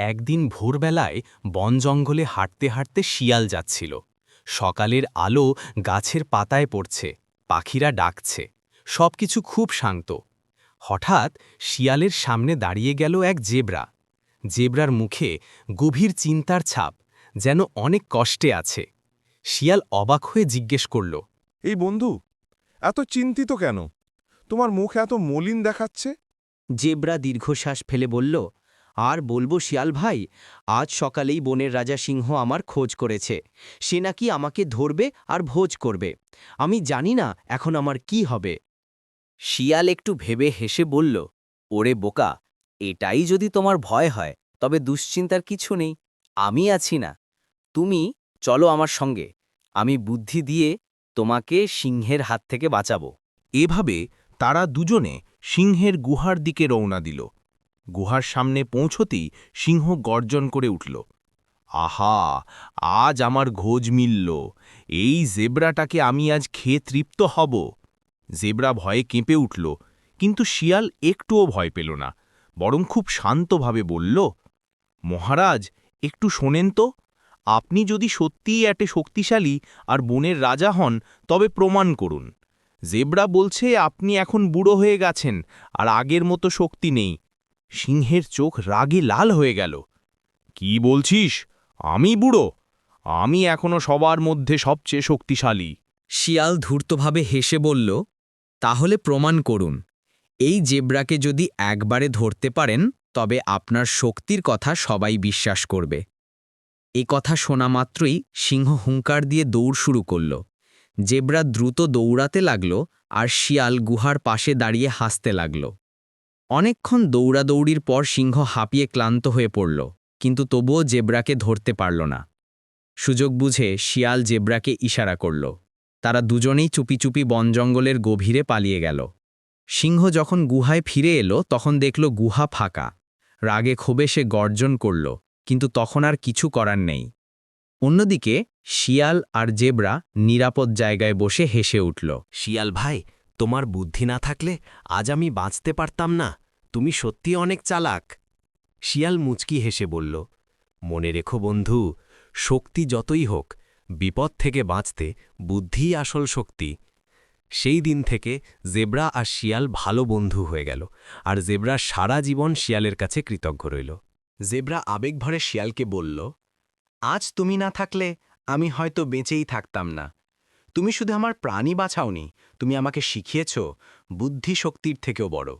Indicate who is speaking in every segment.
Speaker 1: একদিন ভোরবেলায় বন জঙ্গলে হাঁটতে হাঁটতে শিয়াল যাচ্ছিল। সকালের আলো গাছের পাতায় পড়ছে, পাখিরা ডাকছে, সবকিছু খুব শান্ত। হঠাৎ শিয়ালের সামনে দাঁড়িয়ে গেল এক জেব্রা। জেব্রার মুখে গভীর চিন্তার ছাপ, যেন অনেক কষ্টে আছে। শিয়াল অবাক হয়ে জিজ্ঞেস করল,
Speaker 2: এই বন্ধু, এত চিন্তিত কেন? তোমার মুখ এত মলিন দেখাচ্ছে।
Speaker 3: জেব্রা দীর্ঘশ্বাস ফেলে বলল, আর বলবো শিয়াল ভাই, আজ সকালেই বনের রাজা সিংহ আমার খোঁজ করেছে। সে নাকি আমাকে ধরবে আর ভোজ করবে। আমি জানি না এখন আমার কি হবে। শিয়াল একটু ভেবে হেসে বলল, ওরে বোকা, এটাই যদি তোমার ভয় হয় তবে দুশ্চিন্তার কিছু নেই। আমি আছি না, তুমি চলো আমার সঙ্গে। আমি বুদ্ধি দিয়ে তোমাকে সিংহের হাত থেকে বাঁচাবো।
Speaker 4: এভাবে তারা দুজনে সিংহের গুহার দিকে রওনা দিল। গুহার সামনে পৌঁছতেই সিংহ গর্জন করে উঠল, আহা, আজ আমার খোঁজ মিলল। এই জেব্রাটাকে আমি আজ খেয়ে তৃপ্ত হব। জেব্রা ভয়ে কেঁপে উঠল, কিন্তু শিয়াল একটুও ভয় পেল না, বরং খুব শান্তভাবে বলল, মহারাজ, একটু শোনেন তো। আপনি যদি সত্যিই এতে শক্তিশালী আর বনের রাজা হন, তবে প্রমাণ করুন। জেব্রা বলছে আপনি এখন বুড়ো হয়ে গেছেন আর আগের মতো শক্তি নেই। সিংহের চোখ রাগে লাল হয়ে গেল। কি বলছিস? আমি বুড়ো? আমি এখনো সবার মধ্যে সবচেয়ে শক্তিশালী।
Speaker 1: শিয়াল ধূর্তভাবে হেসে বলল, তাহলে প্রমাণ করুন। এই জেব্রাকে যদি একবারে ধরতে পারেন, তবে আপনার শক্তির কথা সবাই বিশ্বাস করবে। এ কথা শোনা মাত্রই সিংহ হুঙ্কার দিয়ে দৌড় শুরু করল। জেব্রা দ্রুত দৌড়াতে লাগল, আর শিয়াল গুহার পাশে দাঁড়িয়ে হাসতে লাগল। অনেকক্ষণ দৌড়াদৌড়ির পর সিংহ হাঁপিয়ে ক্লান্ত হয়ে পড়ল, কিন্তু তবুও জেব্রাকে ধরতে পারল না। সুযোগ বুঝে শিয়াল জেব্রাকে ইশারা করল। তারা দুজনেই চুপি চুপি বনজঙ্গলের গভীরে পালিয়ে গেল। সিংহ যখন গুহায় ফিরে এলো, তখন দেখল গুহা ফাঁকা। রাগে ক্ষোভে সে গর্জন করল, কিন্তু তখন আর কিছু করার নেই। অন্যদিকে শিয়াল আর জেব্রা নিরাপদ জায়গায় বসে হেসে উঠল।
Speaker 3: শিয়াল ভাই, তোমার বুদ্ধি না থাকলে আজ আমি বাঁচতে পারতাম না। তুমি সত্যি অনেক চালাক। শিয়াল মুচকি হেসে বলল, মনে রেখো বন্ধু, শক্তি যতই হোক, বিপদ থেকে বাঁচতে বুদ্ধিই আসল শক্তি। সেই দিন থেকে জেব্রা আর শিয়াল ভালো বন্ধু হয়ে গেল, আর জেব্রা সারা জীবন শিয়ালের কাছে কৃতজ্ঞ রইল। জেব্রা আবেগভরে শিয়ালকে বলল, আজ তুমি না থাকলে আমি হয়তো বেঁচেই থাকতাম না। তুমি শুধু আমার প্রাণী বাঁচাওনি, তুমি আমাকে শিখিয়েছ বুদ্ধি শক্তির থেকেও বড়।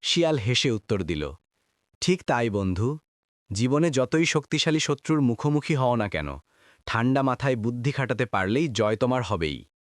Speaker 3: শিয়াল হেসে উত্তর দিল, ঠিক তাই বন্ধু। জীবনে যতই শক্তিশালী শত্রুর মুখোমুখি হও না কেন, ঠান্ডা মাথায় বুদ্ধি খাটাতে পারলেই জয় তোমার হবেই।